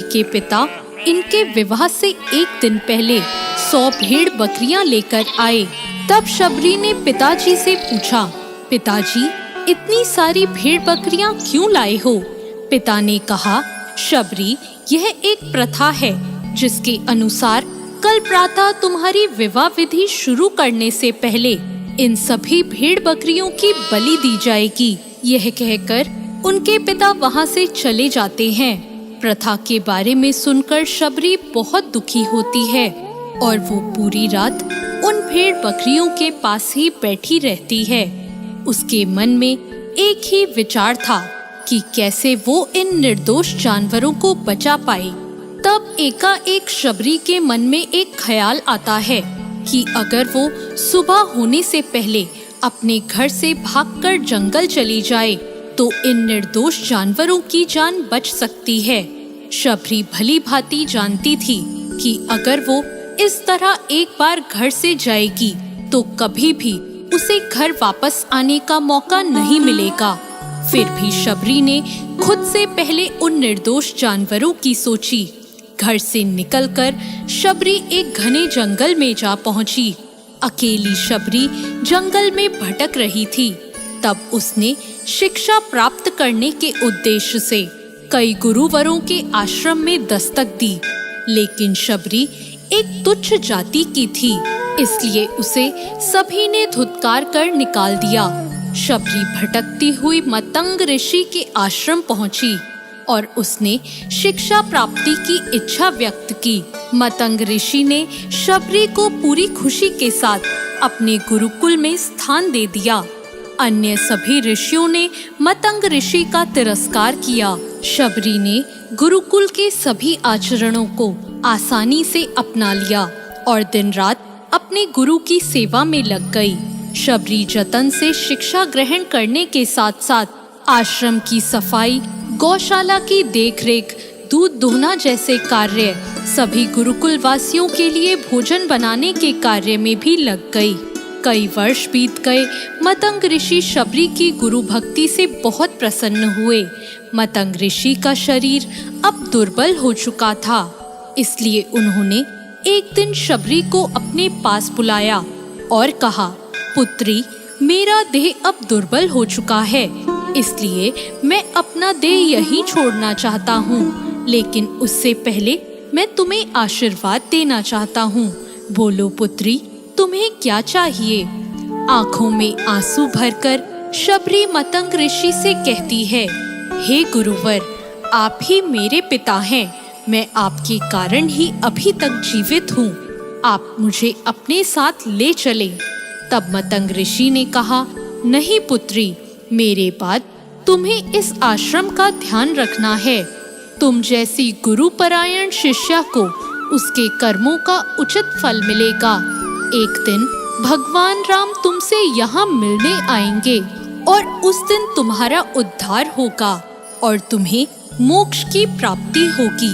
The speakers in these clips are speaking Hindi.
के पिता इनके विवाह से एक दिन पहले 100 भेड़ बकरियां लेकर आए। तब शबरी ने पिताजी से पूछा, पिताजी इतनी सारी भेड़ बकरियां क्यों लाए हो? पिता ने कहा, शबरी यह एक प्रथा है जिसके अनुसार कल प्रातः तुम्हारी विवाह विधि शुरू करने से पहले इन सभी भेड़ बकरियों की बलि दी जाएगी। यह कहकर उनके पिता वहां से चले जाते हैं। प्रथा के बारे में सुनकर शबरी बहुत दुखी होती है और वो पूरी रात उन भेड़ बकरियों के पास ही बैठी रहती है। उसके मन में एक ही विचार था कि कैसे वो इन निर्दोष जानवरों को बचा पाए। तब एकाएक शबरी के मन में एक ख्याल आता है कि अगर वो सुबह होने से पहले अपने घर से भागकर जंगल चली जाए तो इन निर्दोष जानवरों की जान बच सकती है। शबरी भली भांति जानती थी कि अगर वो इस तरह एक बार घर से जाएगी तो कभी भी उसे घर वापस आने का मौका नहीं मिलेगा। फिर भी शबरी ने खुद से पहले उन निर्दोष जानवरों की सोची। घर से निकलकर शबरी एक घने जंगल में जा पहुंची। अकेली शबरी जंगल में भटक रही थी। तब उसने शिक्षा प्राप्त करने के उद्देश्य से कई गुरुवरों के आश्रम में दस्तक दी, लेकिन शबरी एक तुच्छ जाति की थी, इसलिए उसे सभी ने धुतकार कर निकाल दिया। शबरी भटकती हुई मतंग ऋषि के आश्रम पहुंची और उसने शिक्षा प्राप्ति की इच्छा व्यक्त की। मतंग ऋषि ने शबरी को पूरी खुशी के साथ अपने गुरुकुल में स्थान दे दिया। अन्य सभी ऋषियों ने मतंग ऋषि का तिरस्कार किया। शबरी ने गुरुकुल के सभी आचरणों को आसानी से अपना लिया और दिन रात अपने गुरु की सेवा में लग गई। शबरी जतन से शिक्षा ग्रहण करने के साथ साथ आश्रम की सफाई, गौशाला की देखरेख, दूध दोहना जैसे कार्य, सभी गुरुकुल वासियों के लिए भोजन बनाने के कार्य में भी लग गई। कई वर्ष बीत गए। मतंग ऋषि शबरी की गुरु भक्ति से बहुत प्रसन्न हुए। मतंग ऋषि का शरीर अब दुर्बल हो चुका था, इसलिए उन्होंने एक दिन शबरी को अपने पास बुलाया और कहा, पुत्री, मेरा देह अब दुर्बल हो चुका है, इसलिए मैं अपना देह यहीं छोड़ना चाहता हूँ, लेकिन उससे पहले मैं तुम्हें आशीर्वाद देना चाहता हूँ। बोलो पुत्री, तुम्हें क्या चाहिए? आंखों में आंसू भरकर शबरी मतंग ऋषि से कहती है, हे गुरुवर, आप ही मेरे पिता हैं। मैं आपके कारण ही अभी तक जीवित हूँ। आप मुझे अपने साथ ले चले। तब मतंग ऋषि ने कहा, नहीं पुत्री, मेरे बाद तुम्हें इस आश्रम का ध्यान रखना है। तुम जैसी गुरुपरायण शिष्या को उसके कर्मों का उचित फल मिलेगा। एक दिन भगवान राम तुमसे यहाँ मिलने आएंगे और उस दिन तुम्हारा उद्धार होगा और तुम्हें मोक्ष की प्राप्ति होगी।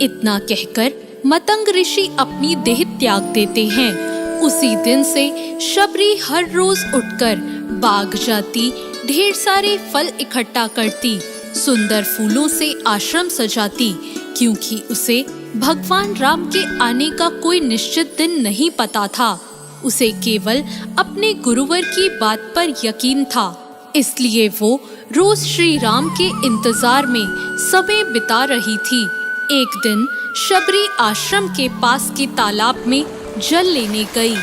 इतना कहकर मतंग ऋषि अपनी देह त्याग देते हैं। उसी दिन से शबरी हर रोज उठकर बाग जाती, ढेर सारे फल इकट्ठा करती, सुंदर फूलों से आश्रम सजाती, क्योंकि उसे भगवान राम के आने का कोई निश्चित दिन नहीं पता था। उसे केवल अपने गुरुवर की बात पर यकीन था, इसलिए वो रोज श्री राम के इंतजार में समय बिता रही थी। एक दिन शबरी आश्रम के पास के तालाब में जल लेने गई।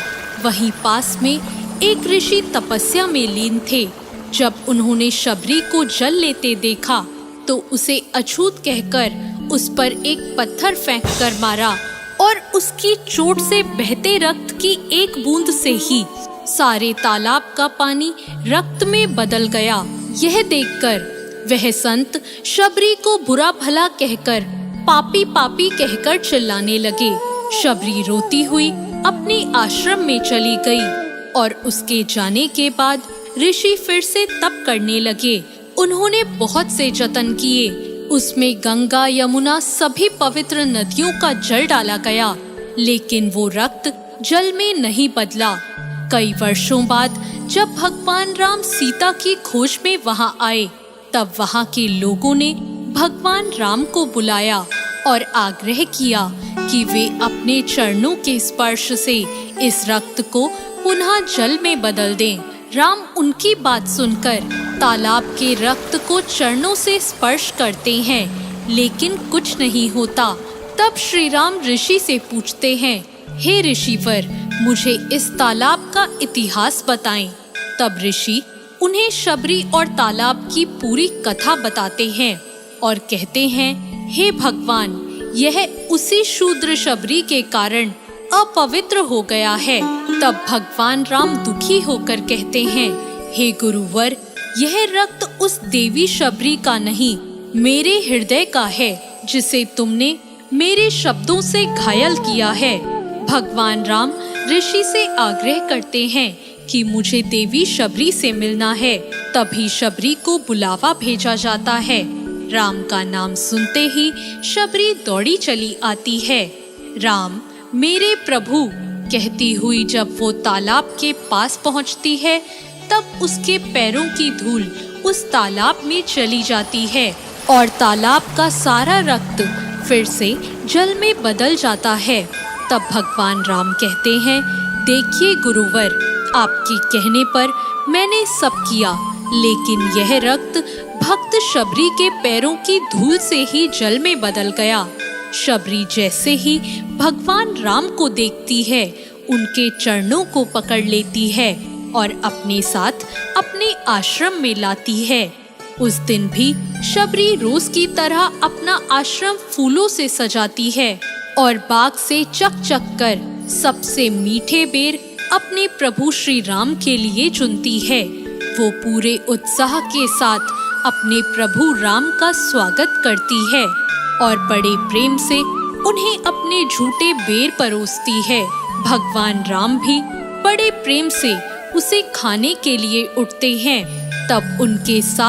वहीं पास में एक ऋषि तपस्या में लीन थे। जब उन्होंने शबरी को जल लेते देखा तो उसे अछूत कहकर उस पर एक पत्थर फेंककर मारा और उसकी चोट से बहते रक्त की एक बूंद से ही सारे तालाब का पानी रक्त में बदल गया। यह देखकर वह संत शबरी को बुरा भला कहकर पापी पापी कहकर चिल्लाने लगे। शबरी रोती हुई अपने आश्रम में चली गई और उसके जाने के बाद ऋषि फिर से तप करने लगे। उन्होंने बहुत से जतन किए। उसमें गंगा, यमुना, सभी पवित्र नदियों का जल डाला गया, लेकिन वो रक्त जल में नहीं बदला। कई वर्षों बाद जब भगवान राम सीता की खोज में वहां आए, तब वहां के लोगों ने भगवान राम को बुलाया और आग्रह किया कि वे अपने चरणों के स्पर्श से इस रक्त को पुनः जल में बदल दें। राम उनकी बात सुनकर तालाब के रक्त को चरणों से स्पर्श करते हैं, लेकिन कुछ नहीं होता। तब श्री राम ऋषि से पूछते हैं, हे ऋषिवर, मुझे इस तालाब का इतिहास बताएं। तब ऋषि उन्हें शबरी और तालाब की पूरी कथा बताते हैं और कहते हैं, हे भगवान, यह उसी शूद्र शबरी के कारण अपवित्र हो गया है। तब भगवान राम दुखी होकर कहते हैं, हे गुरुवर, यह रक्त उस देवी शबरी का नहीं, मेरे हृदय का है, जिसे तुमने मेरे शब्दों से घायल किया है। भगवान राम ऋषि से आग्रह करते हैं कि मुझे देवी शबरी से मिलना है। तभी शबरी को बुलावा भेजा जाता है। राम का नाम सुनते ही शबरी दौड़ी चली आती है। राम, मेरे प्रभु कहती हुई जब वो तालाब के पास पहुंचती है, तब उसके पैरों की धूल उस तालाब में चली जाती है और तालाब का सारा रक्त फिर से जल में बदल जाता है। तब भगवान राम कहते हैं, देखिए गुरुवर, आपके कहने पर मैंने सब किया, लेकिन यह रक्त भक्त शबरी के पैरों की धूल से ही जल में बदल गया। शबरी जैसे ही भगवान राम को देखती है, उनके चरणों को पकड़ लेती है और अपने साथ अपने आश्रम में लाती है। उस दिन भी शबरी रोज की तरह अपना आश्रम फूलों से सजाती है और बाग से चक चक कर सबसे मीठे बेर अपने प्रभु श्री राम के लिए चुनती है। वो पूरे उत्साह के साथ अपने प्रभु राम का स्वागत करती है और बड़े प्रेम से उन्हें अपने झूठे बेर परोसती है। भगवान राम भी बड़े प्रेम से उसे खाने के लिए उठते हैं। तब उनके साथ